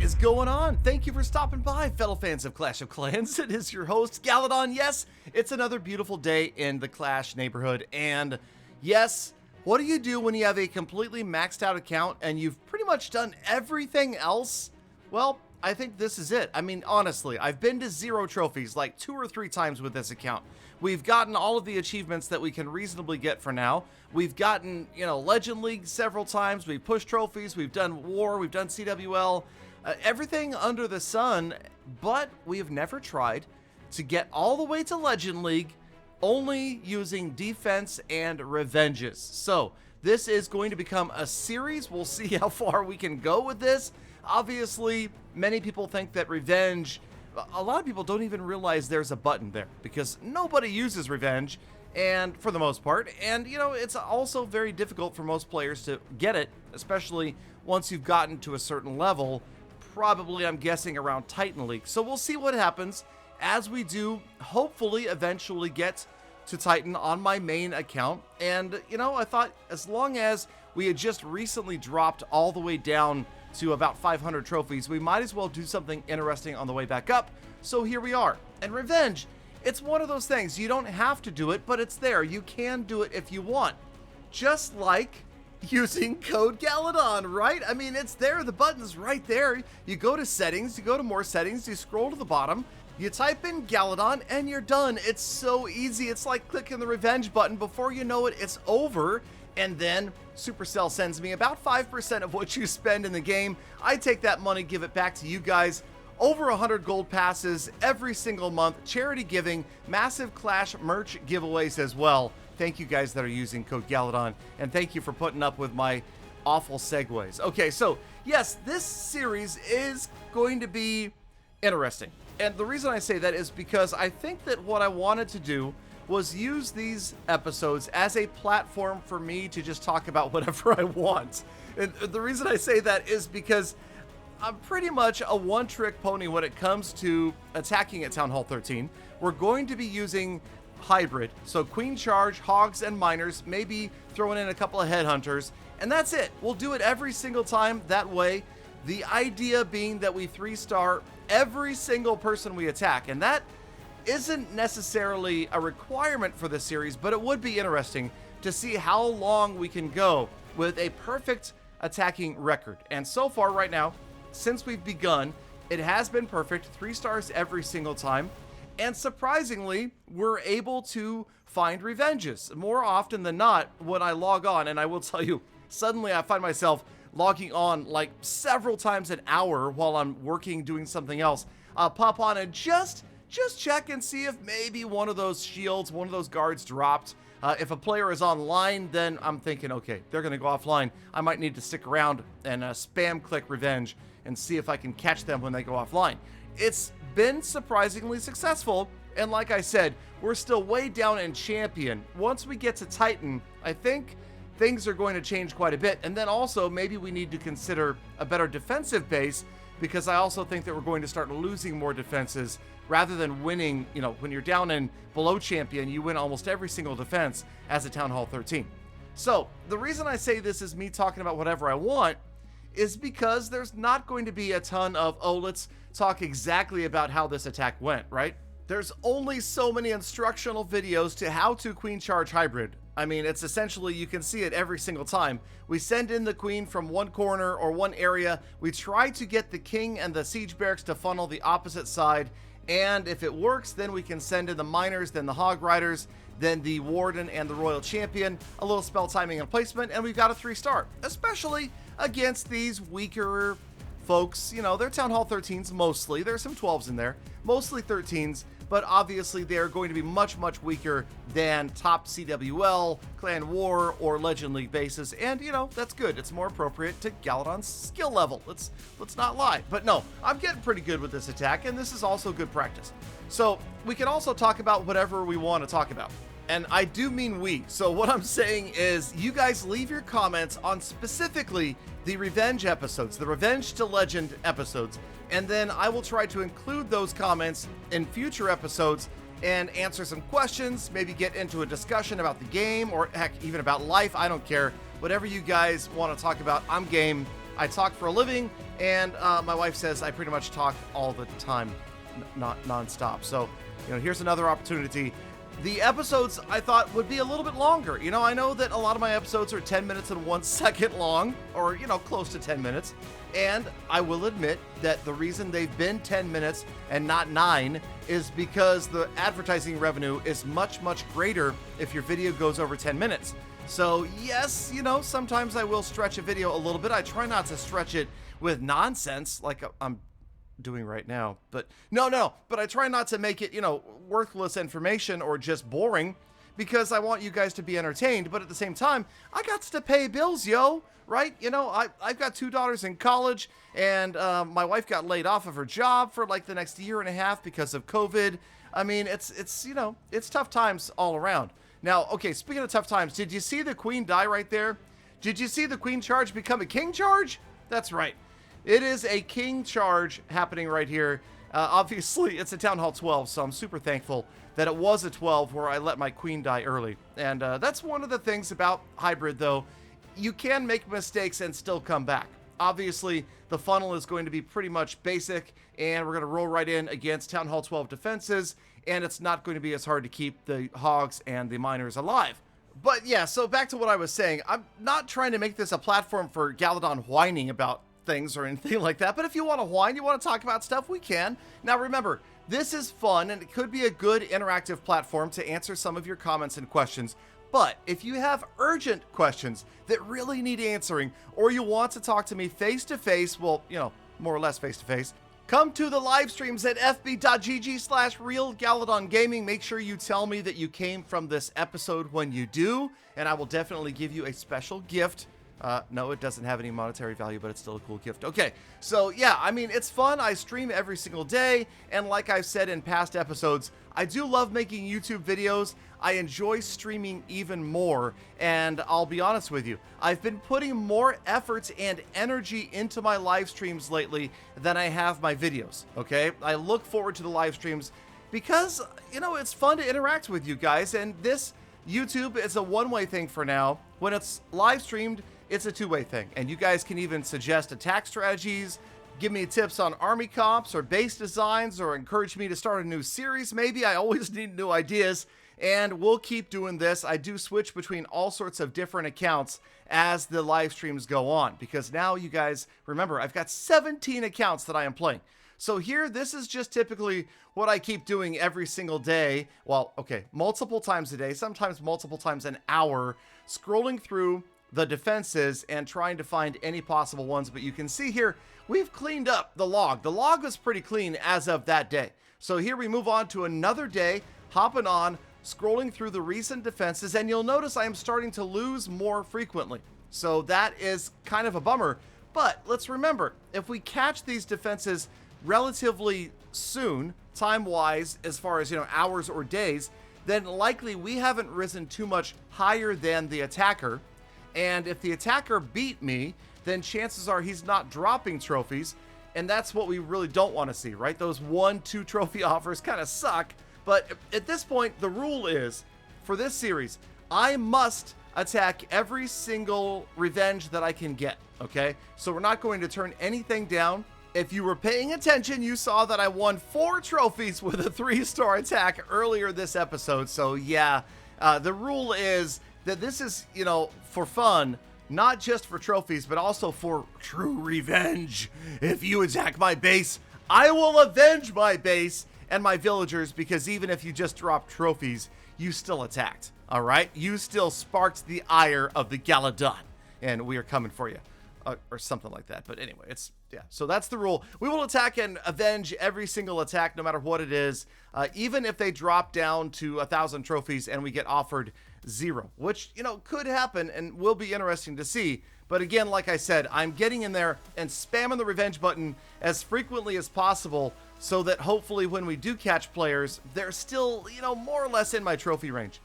is going on? Thank you for stopping by, fellow fans of Clash of Clans. It is your host, Galadon. Yes, it's another beautiful day in the Clash neighborhood. And yes, what do you do when you have a completely maxed out account and you've pretty much done everything else? Well, I think this is it. I mean, honestly, I've been to 0 trophies like 2 or 3 times with this account. We've gotten all of the achievements that we can reasonably get for now. We've gotten, Legend League several times. We've pushed trophies. We've done War. We've done CWL. Everything under the sun, but we have never tried to get all the way to Legend League only using defense and revenges. So this is going to become a series. We'll see how far we can go with this. Obviously, many people think that revenge, a lot of people don't even realize there's a button there because nobody uses revenge, and for the most part, and it's also very difficult for most players to get it, especially once you've gotten to a certain level, probably I'm guessing around Titan League. So we'll see what happens as we do hopefully eventually get to Titan on my main account. And I thought as long as we had just recently dropped all the way down to about 500 trophies, we might as well do something interesting on the way back up. So here we are. And revenge, it's one of those things. You don't have to do it, but it's there. You can do it if you want. Just like using code Galadon, right? I mean, it's there. The button's right there. You go to settings, you go to more settings, you scroll to the bottom, you type in Galadon, and you're done. It's so easy. It's like clicking the revenge button. Before you know it, it's over. And then Supercell sends me about 5% of what you spend in the game. I take that money, give it back to you guys. Over 100 gold passes every single month, charity giving, massive Clash merch giveaways as well. Thank you guys that are using code Galadon, and thank you for putting up with my awful segues. Okay, so yes, this series is going to be interesting. And the reason I say that is because I think that what I wanted to do was use these episodes as a platform for me to just talk about whatever I want. And the reason I say that is because I'm pretty much a one-trick pony when it comes to attacking at Town Hall 13. We're going to be using hybrid, so Queen Charge, Hogs, and Miners, maybe throwing in a couple of Headhunters, and that's it. We'll do it every single time that way. The idea being that we 3-star every single person we attack, and that isn't necessarily a requirement for this series, but it would be interesting to see how long we can go with a perfect attacking record. And so far right now, since we've begun, it has been perfect, 3 stars every single time. And surprisingly, we're able to find revenges more often than not when I log on. And I will tell you, suddenly I find myself logging on like several times an hour while I'm working, doing something else. I'll pop on and just check and see if maybe one of those shields, one of those guards dropped. If a player is online, then I'm thinking, okay, they're going to go offline. I might need to stick around and spam click revenge and see if I can catch them when they go offline. It's been surprisingly successful. And like I said, we're still way down in Champion. Once we get to Titan, I think things are going to change quite a bit. And then also maybe we need to consider a better defensive base, because I also think that we're going to start losing more defenses rather than winning. When you're down in below Champion, you win almost every single defense as a Town Hall 13. So the reason I say this is me talking about whatever I want is because there's not going to be a ton of, let's talk exactly about how this attack went, right? There's only so many instructional videos to how to Queen Charge Hybrid. I mean, it's essentially, you can see it every single time. We send in the Queen from one corner or one area. We try to get the King and the Siege Barracks to funnel the opposite side. And if it works, then we can send in the Miners, then the Hog Riders, then the Warden and the Royal Champion, a little spell timing and placement, and we've got a 3-star, especially against these weaker folks. They're Town Hall 13s mostly. There's some 12s in there, mostly 13s, but obviously they're going to be much, much weaker than top CWL, Clan War, or Legend League bases. And, that's good. It's more appropriate to Galadon's skill level. Let's not lie. But no, I'm getting pretty good with this attack, and this is also good practice. So we can also talk about whatever we want to talk about. And I do mean we. So what I'm saying is you guys leave your comments on specifically the Revenge episodes, the Revenge to Legend episodes, and then I will try to include those comments in future episodes and answer some questions, maybe get into a discussion about the game, or heck, even about life. I don't care. Whatever you guys want to talk about, I'm game. I talk for a living, and my wife says I pretty much talk all the time, not nonstop. So, here's another opportunity. The episodes I thought would be a little bit longer. I know that a lot of my episodes are 10 minutes and 1 second long, or, close to 10 minutes. And I will admit that the reason they've been 10 minutes and not 9 is because the advertising revenue is much, much greater if your video goes over 10 minutes. So yes, sometimes I will stretch a video a little bit. I try not to stretch it with nonsense like I'm doing right now, but but I try not to make it, worthless information or just boring, because I want you guys to be entertained. But at the same time, I got to pay bills, right? I've got 2 daughters in college, and my wife got laid off of her job for like the next year and a half because of COVID. I mean, it's tough times all around. Now, okay, speaking of tough times, did you see the queen die right there? Did you see the queen charge become a king charge? That's right. It is a king charge happening right here. Obviously, it's a Town Hall 12, so I'm super thankful that it was a 12 where I let my queen die early. And that's one of the things about hybrid, though. You can make mistakes and still come back. Obviously, the funnel is going to be pretty much basic, and we're going to roll right in against Town Hall 12 defenses, and it's not going to be as hard to keep the hogs and the miners alive. But yeah, so back to what I was saying. I'm not trying to make this a platform for Galadon whining about things or anything like that, but if you want to whine, you want to talk about stuff, we can. Now remember, this is fun, and it could be a good interactive platform to answer some of your comments and questions. But if you have urgent questions that really need answering, or you want to talk to me face to face, well, more or less face to face, come to the live streams at fb.gg/realgaladongaming. Make sure you tell me that you came from this episode when you do, and I will definitely give you a special gift. No, it doesn't have any monetary value, but it's still a cool gift. Okay, so yeah, I mean, it's fun. I stream every single day, and like I've said in past episodes, I do love making YouTube videos. I enjoy streaming even more, and I'll be honest with you, I've been putting more effort and energy into my live streams lately than I have my videos, okay? I look forward to the live streams because, it's fun to interact with you guys, and this YouTube is a one-way thing for now. When it's live streamed, it's a two-way thing, and you guys can even suggest attack strategies, give me tips on army comps or base designs, or encourage me to start a new series. Maybe I always need new ideas, and we'll keep doing this. I do switch between all sorts of different accounts as the live streams go on, because now you guys remember I've got 17 accounts that I am playing. So here, this is just typically what I keep doing every single day. Well, okay, multiple times a day, sometimes multiple times an hour, scrolling through the defenses and trying to find any possible ones. But you can see here, we've cleaned up the log. The log was pretty clean as of that day. So here we move on to another day, hopping on, scrolling through the recent defenses, and you'll notice I am starting to lose more frequently. So that is kind of a bummer. But let's remember, if we catch these defenses relatively soon, time-wise, as far as, hours or days, then likely we haven't risen too much higher than the attacker. And if the attacker beat me, then chances are he's not dropping trophies, and that's what we really don't want to see, right? Those 1-2 trophy offers kind of suck, but at this point, the rule is, for this series, I must attack every single revenge that I can get, okay? So we're not going to turn anything down. If you were paying attention, you saw that I won 4 trophies with a 3-star attack earlier this episode. So yeah, the rule is that this is, for fun, not just for trophies, but also for true revenge. If you attack my base, I will avenge my base and my villagers, because even if you just dropped trophies, you still attacked, all right? You still sparked the ire of the Galadon, and we are coming for you. Or something like that. But anyway, so that's the rule. We will attack and avenge every single attack, no matter what it is, even if they drop down to 1,000 trophies and we get offered 0, which, could happen and will be interesting to see. But again, like I said, I'm getting in there and spamming the revenge button as frequently as possible, so that hopefully when we do catch players, they're still, more or less in my trophy range.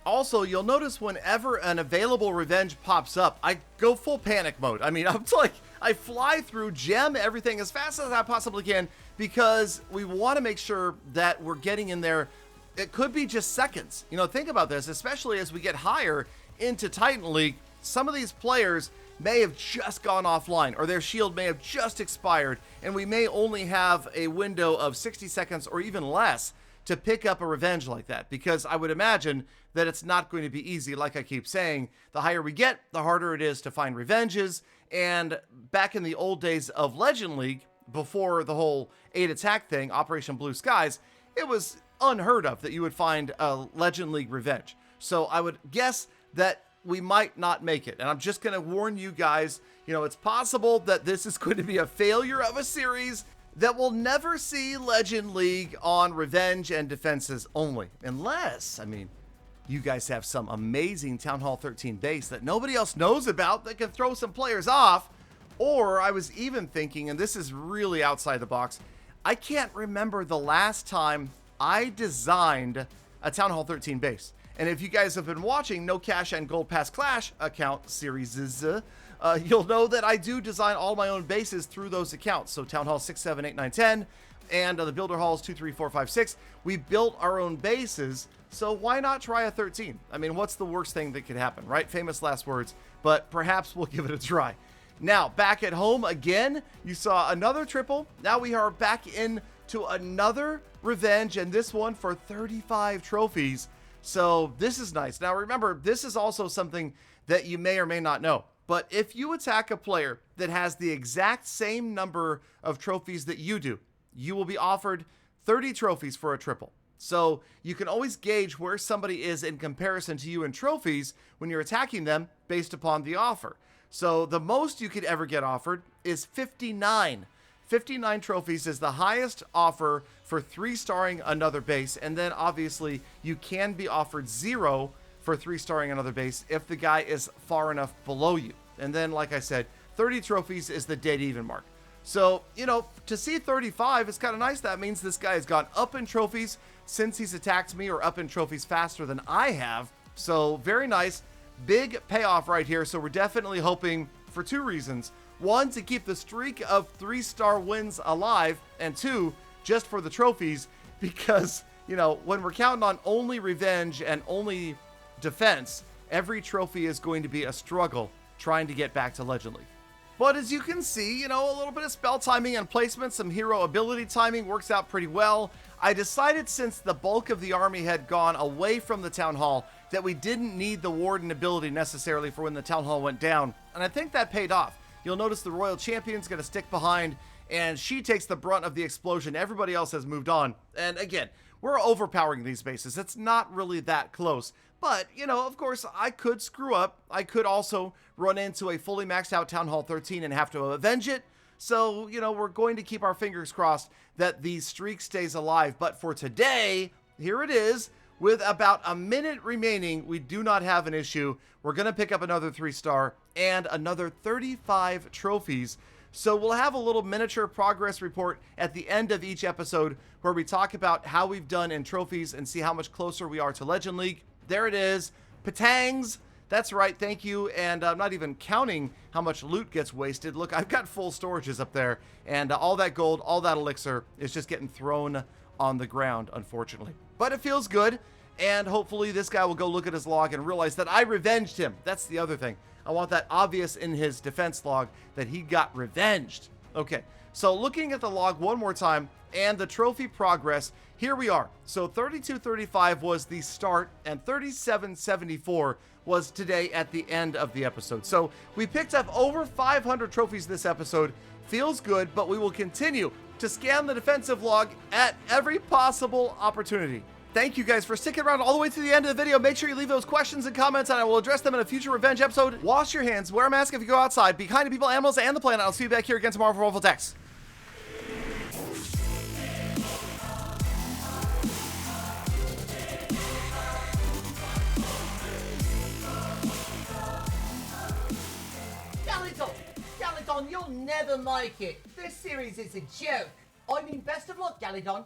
Also, you'll notice whenever an available revenge pops up, I go full panic mode. I mean, I fly through, gem everything as fast as I possibly can, because we want to make sure that we're getting in there. It could be just seconds. Think about this, especially as we get higher into Titan League. some of these players may have just gone offline, or their shield may have just expired, and we may only have a window of 60 seconds or even less to pick up a revenge like that, because I would imagine that it's not going to be easy. Like I keep saying, the higher we get, the harder it is to find revenges. And back in the old days of Legend League, before the whole 8 attack thing, Operation Blue Skies, it was unheard of that you would find a Legend League revenge. So I would guess that we might not make it. And I'm just going to warn you guys, it's possible that this is going to be a failure of a series that will never see Legend League on revenge and defenses only. Unless, you guys have some amazing Town Hall 13 base that nobody else knows about that can throw some players off. Or I was even thinking, and this is really outside the box, I can't remember the last time I designed a Town Hall 13 base. And if you guys have been watching No Cash and Gold Pass Clash account series, you'll know that I do design all my own bases through those accounts. So Town Hall 6, 7, 8, 9, 10, and the Builder Halls 2, 3, 4, 5, 6. We built our own bases, so why not try a 13? What's the worst thing that could happen, right? Famous last words, but perhaps we'll give it a try. Now, back at home again, you saw another triple. Now we are back into another revenge, and this one for 35 trophies. So this is nice. Now remember, this is also something that you may or may not know. But if you attack a player that has the exact same number of trophies that you do, you will be offered 30 trophies for a triple. So you can always gauge where somebody is in comparison to you in trophies when you're attacking them based upon the offer. So the most you could ever get offered is 59. 59 trophies is the highest offer for 3-starring another base. And then obviously you can be offered 0 for 3-starring another base if the guy is far enough below you. And then, like I said, 30 trophies is the dead even mark. So, to see 35 is kind of nice. That means this guy has gone up in trophies since he's attacked me, or up in trophies faster than I have. So very nice. Big payoff right here. So we're definitely hoping for 2 reasons. 1, to keep the streak of 3-star wins alive, and 2, just for the trophies, because, when we're counting on only revenge and only defense, every trophy is going to be a struggle trying to get back to Legend League. But as you can see, a little bit of spell timing and placement, some hero ability timing works out pretty well. I decided, since the bulk of the army had gone away from the Town Hall, that we didn't need the Warden ability necessarily for when the Town Hall went down. And I think that paid off. You'll notice the Royal Champion's going to stick behind, and she takes the brunt of the explosion. Everybody else has moved on. And again, we're overpowering these bases. It's not really that close. But, of course, I could screw up. I could also run into a fully maxed out Town Hall 13 and have to avenge it. So, we're going to keep our fingers crossed that the streak stays alive. But for today, here it is. With about a minute remaining, we do not have an issue. We're going to pick up another 3-star and another 35 trophies. So we'll have a little miniature progress report at the end of each episode where we talk about how we've done in trophies and see how much closer we are to Legend League. There it is. Patangs. That's right. Thank you. And I'm not even counting how much loot gets wasted. Look, I've got full storages up there, and all that gold, all that elixir is just getting thrown on the ground, unfortunately. But it feels good, and hopefully this guy will go look at his log and realize that I revenged him. That's the other thing. I want that obvious in his defense log that he got revenged. Okay, so looking at the log one more time and the trophy progress, here we are. So 3235 was the start, and 3774 was today at the end of the episode. So we picked up over 500 trophies this episode. Feels good, but we will continue to scan the defensive log at every possible opportunity. Thank you guys for sticking around all the way to the end of the video. Make sure you leave those questions and comments, and I will address them in a future revenge episode. Wash your hands, wear a mask if you go outside, be kind to people, animals, and the planet. I'll see you back here again tomorrow for Waffle Text. Galadon, you'll never make it. This series is a joke. I mean, best of luck, Galadon.